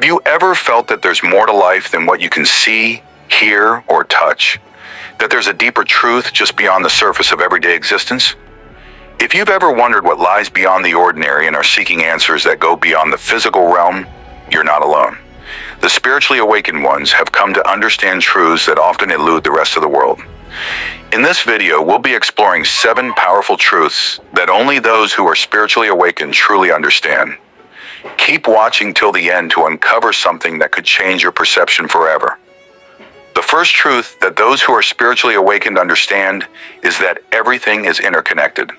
you ever felt that there's more to life than what you can see, hear, or touch? That there's a deeper truth just beyond the surface of everyday existence? If you've ever wondered what lies beyond the ordinary and are seeking answers that go beyond the physical realm, you're not alone. The spiritually awakened ones have come to understand truths that often elude the rest of the world. In this video, we'll be exploring 7 powerful truths that only those who are spiritually awakened truly understand. Keep watching till the end to uncover something that could change your perception forever. The first truth that those who are spiritually awakened understand is that everything is interconnected.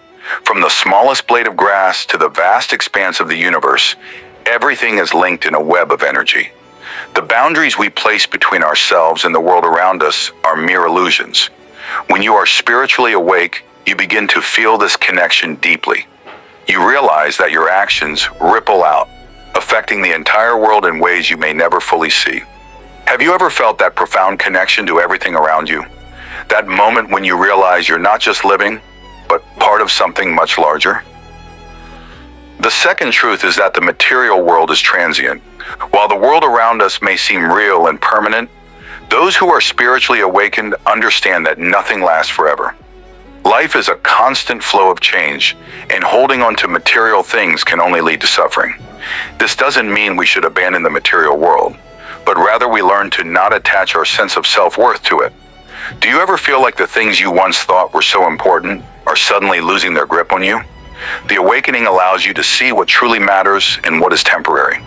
From the smallest blade of grass to the vast expanse of the universe, everything is linked in a web of energy. The boundaries we place between ourselves and the world around us are mere illusions. When you are spiritually awake, you begin to feel this connection deeply. You realize that your actions ripple out, affecting the entire world in ways you may never fully see. Have you ever felt that profound connection to everything around you? That moment when you realize you're not just living, but part of something much larger? The second truth is that the material world is transient. While the world around us may seem real and permanent, those who are spiritually awakened understand that nothing lasts forever. Life is a constant flow of change, and holding on to material things can only lead to suffering. This doesn't mean we should abandon the material world, but rather we learn to not attach our sense of self-worth to it. Do you ever feel like the things you once thought were so important are suddenly losing their grip on you? The awakening allows you to see what truly matters and what is temporary.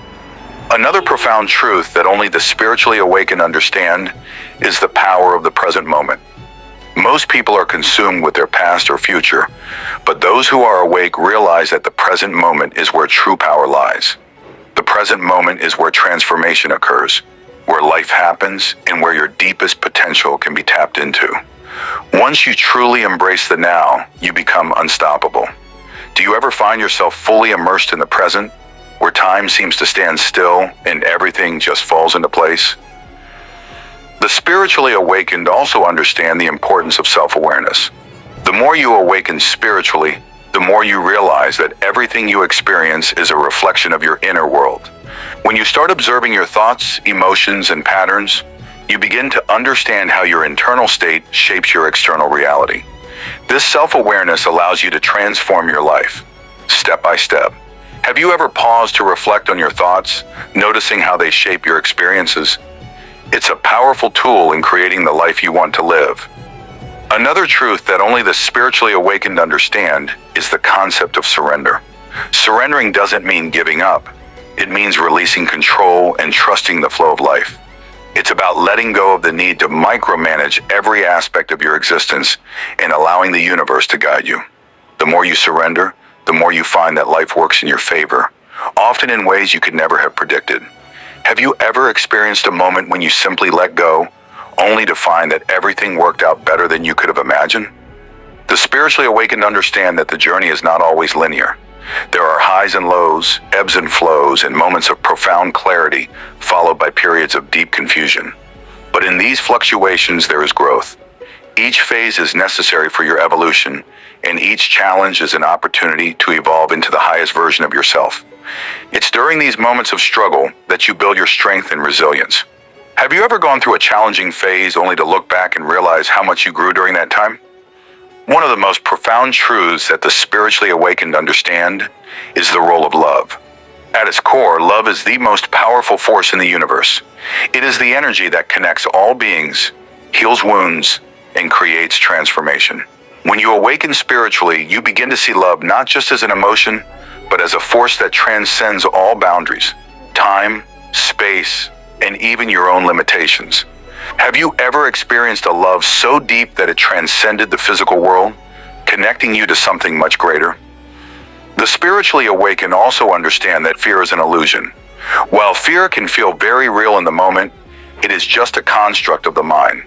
Another profound truth that only the spiritually awakened understand is the power of the present moment. Most people are consumed with their past or future, but those who are awake realize that the present moment is where true power lies. The present moment is where transformation occurs, where life happens, and where your deepest potential can be tapped into. Once you truly embrace the now, you become unstoppable. Do you ever find yourself fully immersed in the present, where time seems to stand still and everything just falls into place? The spiritually awakened also understand the importance of self-awareness. The more you awaken spiritually, the more you realize that everything you experience is a reflection of your inner world. When you start observing your thoughts, emotions, and patterns, you begin to understand how your internal state shapes your external reality. This self-awareness allows you to transform your life, step by step. Have you ever paused to reflect on your thoughts, noticing how they shape your experiences? It's a powerful tool in creating the life you want to live. Another truth that only the spiritually awakened understand is the concept of surrender. Surrendering doesn't mean giving up. It means releasing control and trusting the flow of life. It's about letting go of the need to micromanage every aspect of your existence and allowing the universe to guide you. The more you surrender, the more you find that life works in your favor, often in ways you could never have predicted. Have you ever experienced a moment when you simply let go, only to find that everything worked out better than you could have imagined? The spiritually awakened understand that the journey is not always linear. There are highs and lows, ebbs and flows, and moments of profound clarity, followed by periods of deep confusion. But in these fluctuations, there is growth. Each phase is necessary for your evolution, and each challenge is an opportunity to evolve into the highest version of yourself. It's during these moments of struggle that you build your strength and resilience. Have you ever gone through a challenging phase only to look back and realize how much you grew during that time? One of the most profound truths that the spiritually awakened understand is the role of love. At its core, love is the most powerful force in the universe. It is the energy that connects all beings, heals wounds, and creates transformation. When you awaken spiritually, you begin to see love not just as an emotion, but as a force that transcends all boundaries, time, space, and even your own limitations. Have you ever experienced a love so deep that it transcended the physical world, connecting you to something much greater? The spiritually awakened also understand that fear is an illusion. While fear can feel very real in the moment, it is just a construct of the mind.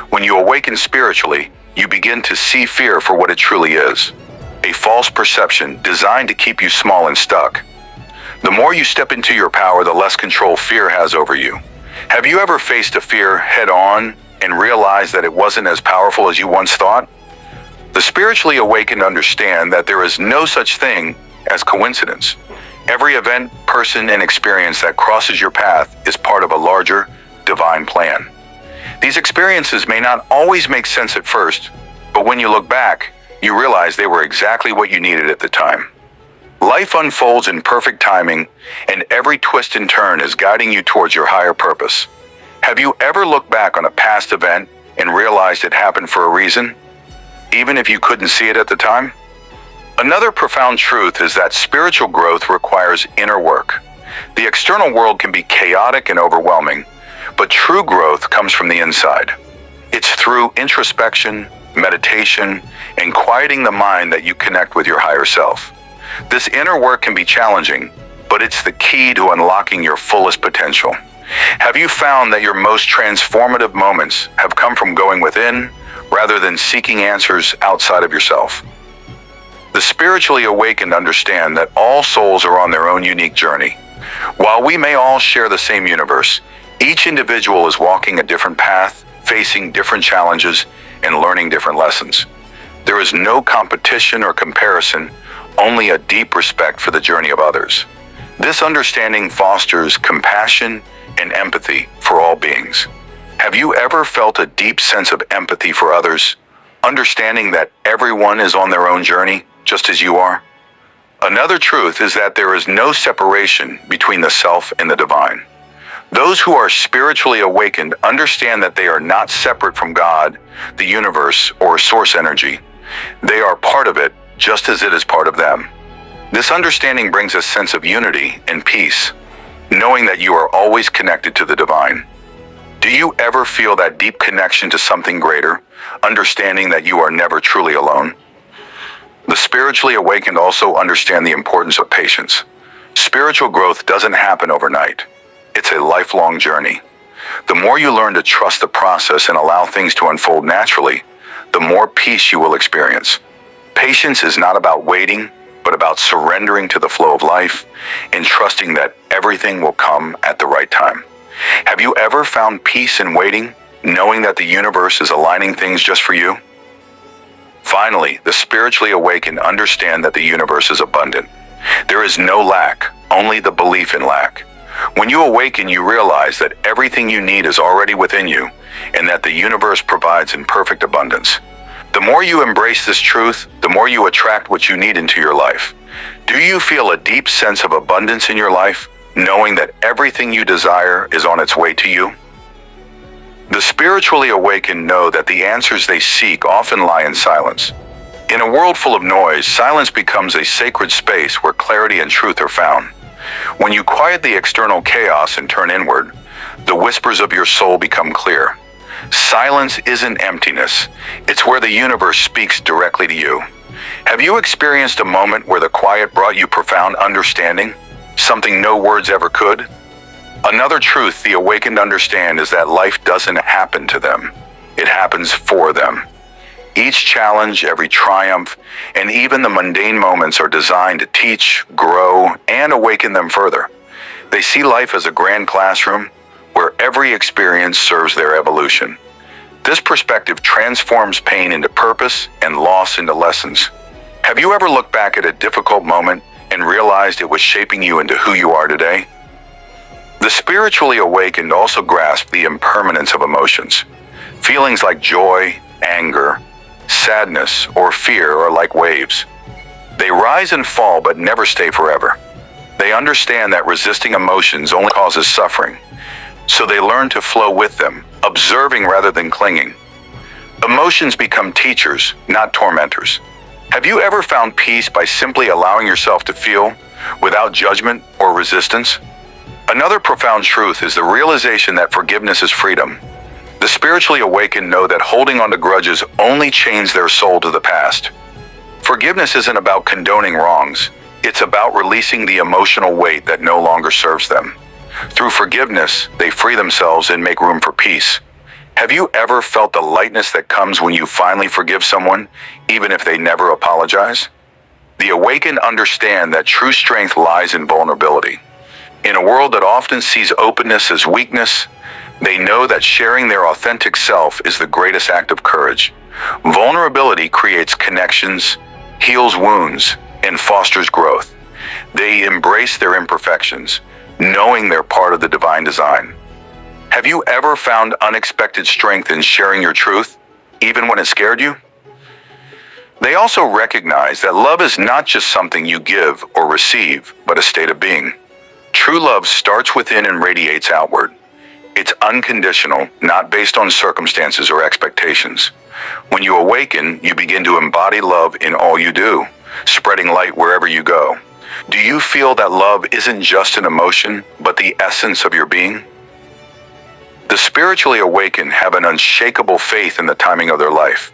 When you awaken spiritually, you begin to see fear for what it truly is. A false perception designed to keep you small and stuck. The more you step into your power, the less control fear has over you. Have you ever faced a fear head-on and realized that it wasn't as powerful as you once thought? The spiritually awakened understand that there is no such thing as coincidence. Every event, person, and experience that crosses your path is part of a larger, divine plan. These experiences may not always make sense at first, but when you look back, you realize they were exactly what you needed at the time. Life unfolds in perfect timing, and every twist and turn is guiding you towards your higher purpose. Have you ever looked back on a past event and realized it happened for a reason, even if you couldn't see it at the time? Another profound truth is that spiritual growth requires inner work. The external world can be chaotic and overwhelming, but true growth comes from the inside. It's through introspection, meditation, and quieting the mind that you connect with your higher self. This inner work can be challenging, but it's the key to unlocking your fullest potential. Have you found that your most transformative moments have come from going within rather than seeking answers outside of yourself? The spiritually awakened understand that all souls are on their own unique journey. While we may all share the same universe, each individual is walking a different path, facing different challenges, and learning different lessons. There is no competition or comparison, only a deep respect for the journey of others. This understanding fosters compassion and empathy for all beings. Have you ever felt a deep sense of empathy for others, understanding that everyone is on their own journey, just as you are? Another truth is that there is no separation between the self and the divine. Those who are spiritually awakened understand that they are not separate from God, the universe, or source energy. They are part of it, just as it is part of them. This understanding brings a sense of unity and peace, knowing that you are always connected to the divine. Do you ever feel that deep connection to something greater, understanding that you are never truly alone? The spiritually awakened also understand the importance of patience. Spiritual growth doesn't happen overnight. It's a lifelong journey. The more you learn to trust the process and allow things to unfold naturally, the more peace you will experience. Patience is not about waiting, but about surrendering to the flow of life and trusting that everything will come at the right time. Have you ever found peace in waiting, knowing that the universe is aligning things just for you? Finally, the spiritually awakened understand that the universe is abundant. There is no lack, only the belief in lack. When you awaken, you realize that everything you need is already within you, and that the universe provides in perfect abundance. The more you embrace this truth, the more you attract what you need into your life. Do you feel a deep sense of abundance in your life, knowing that everything you desire is on its way to you? The spiritually awakened know that the answers they seek often lie in silence. In a world full of noise, silence becomes a sacred space where clarity and truth are found. When you quiet the external chaos and turn inward, the whispers of your soul become clear. Silence isn't emptiness. It's where the universe speaks directly to you. Have you experienced a moment where the quiet brought you profound understanding, something no words ever could? Another truth the awakened understand is that life doesn't happen to them. It happens for them. Each challenge, every triumph, and even the mundane moments are designed to teach, grow, and awaken them further. They see life as a grand classroom where every experience serves their evolution. This perspective transforms pain into purpose and loss into lessons. Have you ever looked back at a difficult moment and realized it was shaping you into who you are today? The spiritually awakened also grasp the impermanence of emotions. Feelings like joy, anger, sadness, or fear are like waves. They rise and fall but never stay forever. They understand that resisting emotions only causes suffering, so they learn to flow with them, observing rather than clinging. Emotions become teachers, not tormentors. Have you ever found peace by simply allowing yourself to feel, without judgment or resistance? Another profound truth is the realization that forgiveness is freedom. The spiritually awakened know that holding on to grudges only chains their soul to the past. Forgiveness isn't about condoning wrongs. It's about releasing the emotional weight that no longer serves them. Through forgiveness, they free themselves and make room for peace. Have you ever felt the lightness that comes when you finally forgive someone, even if they never apologize? The awakened understand that true strength lies in vulnerability. In a world that often sees openness as weakness, they know that sharing their authentic self is the greatest act of courage. Vulnerability creates connections, heals wounds, and fosters growth. They embrace their imperfections, knowing they're part of the divine design. Have you ever found unexpected strength in sharing your truth, even when it scared you? They also recognize that love is not just something you give or receive, but a state of being. True love starts within and radiates outward. It's unconditional, not based on circumstances or expectations. When you awaken, you begin to embody love in all you do, spreading light wherever you go. Do you feel that love isn't just an emotion, but the essence of your being? The spiritually awakened have an unshakable faith in the timing of their life.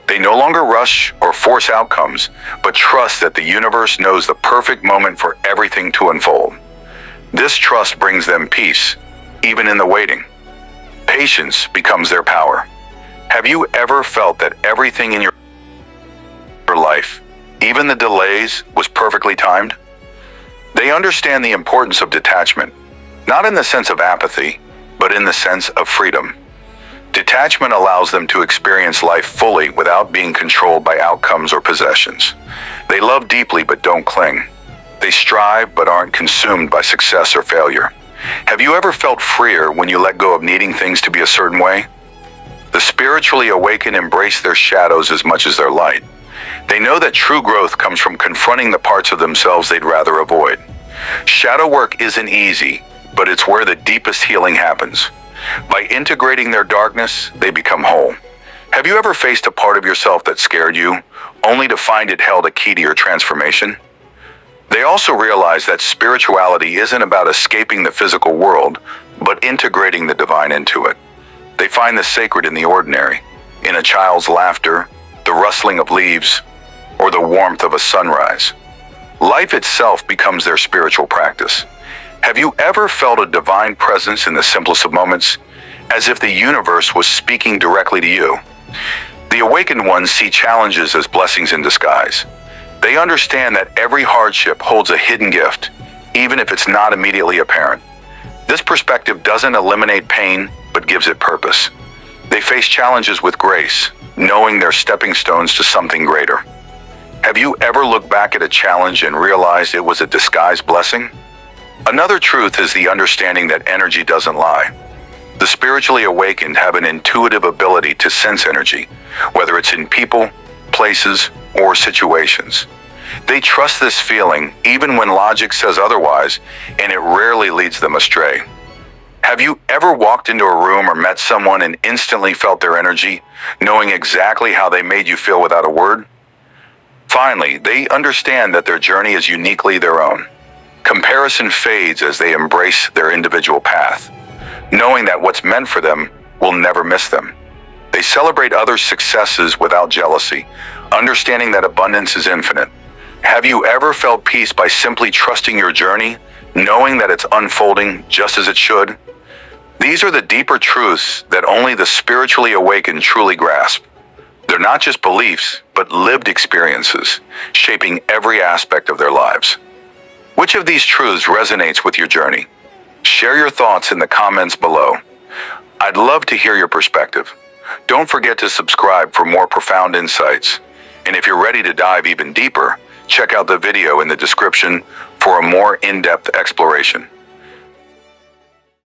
They no longer rush or force outcomes, but trust that the universe knows the perfect moment for everything to unfold. This trust brings them peace, even in the waiting. Patience becomes their power. Have you ever felt that everything in your life, even the delays, was perfectly timed? They understand the importance of detachment, not in the sense of apathy, but in the sense of freedom. Detachment allows them to experience life fully without being controlled by outcomes or possessions. They love deeply but don't cling. They strive but aren't consumed by success or failure. Have you ever felt freer when you let go of needing things to be a certain way? The spiritually awakened embrace their shadows as much as their light. They know that true growth comes from confronting the parts of themselves they'd rather avoid. Shadow work isn't easy, but it's where the deepest healing happens. By integrating their darkness, they become whole. Have you ever faced a part of yourself that scared you, only to find it held a key to your transformation? They also realize that spirituality isn't about escaping the physical world, but integrating the divine into it. They find the sacred in the ordinary, in a child's laughter, the rustling of leaves, or the warmth of a sunrise. Life itself becomes their spiritual practice. Have you ever felt a divine presence in the simplest of moments, as if the universe was speaking directly to you? The awakened ones see challenges as blessings in disguise. They understand that every hardship holds a hidden gift, even if it's not immediately apparent. This perspective doesn't eliminate pain, but gives it purpose. They face challenges with grace, knowing they're stepping stones to something greater. Have you ever looked back at a challenge and realized it was a disguised blessing? Another truth is the understanding that energy doesn't lie. The spiritually awakened have an intuitive ability to sense energy, whether it's in people, places, or situations. They trust this feeling even when logic says otherwise, and it rarely leads them astray. Have you ever walked into a room or met someone and instantly felt their energy, knowing exactly how they made you feel without a word? Finally, they understand that their journey is uniquely their own. Comparison fades as they embrace their individual path, knowing that what's meant for them will never miss them. They celebrate others' successes without jealousy, understanding that abundance is infinite. Have you ever felt peace by simply trusting your journey, knowing that it's unfolding just as it should? These are the deeper truths that only the spiritually awakened truly grasp. They're not just beliefs, but lived experiences, shaping every aspect of their lives. Which of these truths resonates with your journey? Share your thoughts in the comments below. I'd love to hear your perspective. Don't forget to subscribe for more profound insights. And if you're ready to dive even deeper, check out the video in the description for a more in-depth exploration.